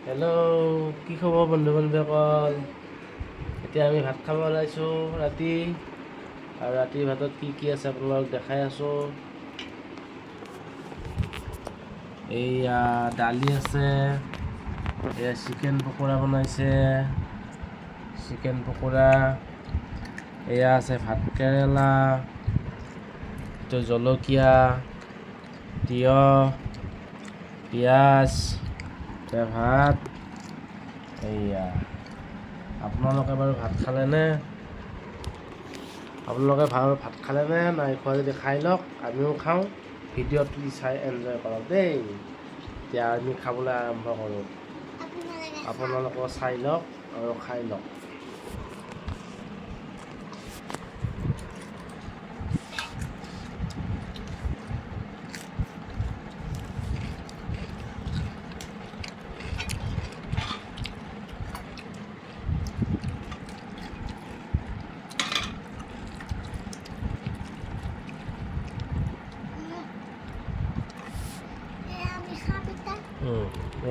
Hello', কি খবৰ বন্ধু বান্ধৱীসকল? এতিয়া আমি ভাত খাব ওলাইছোঁ ৰাতি। আৰু ৰাতিৰ ভাতত কি কি আছে আপোনালোকক দেখাই আছোঁ। এইয়া দালি আছে, এয়া চিকেন পকোৰা বনাইছে, চিকেন পকোৰা। এয়া আছে ভাত কেৰেলা, এইটো জলকীয়া, তিয়হ, পিঁয়াজ, ভাত। এইয়া আপোনালোকে বাৰু ভাত খালেনে? আপোনালোকে ভাত খালেনে? নাই খোৱা যদি খাই লওক, আমিও খাওঁ। ভিডিঅ'টো চাই এনজয় কৰক দেই। এতিয়া আমি খাবলৈ আৰম্ভ কৰোঁ। আপোনালোকেও চাই লওক আৰু খাই লওক।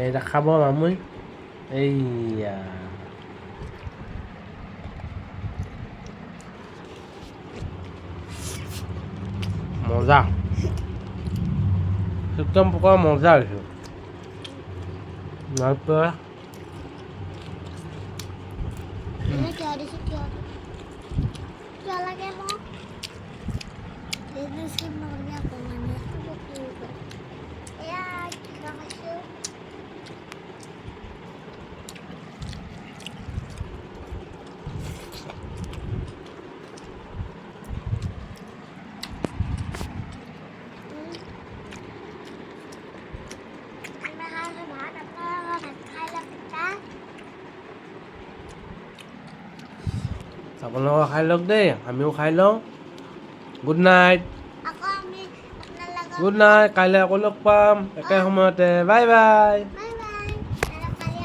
এইটা খাব মামুই। এইয়া মজা, চিকেন পকৰা মজা হৈছে। তাৰপৰা আপোনালোকে খাই লওক দেই, আমিও খাই লওঁ। Good night. গুড নাইট, কাইলৈ আকৌ লগ পাম একে সময়তে। Bye bye.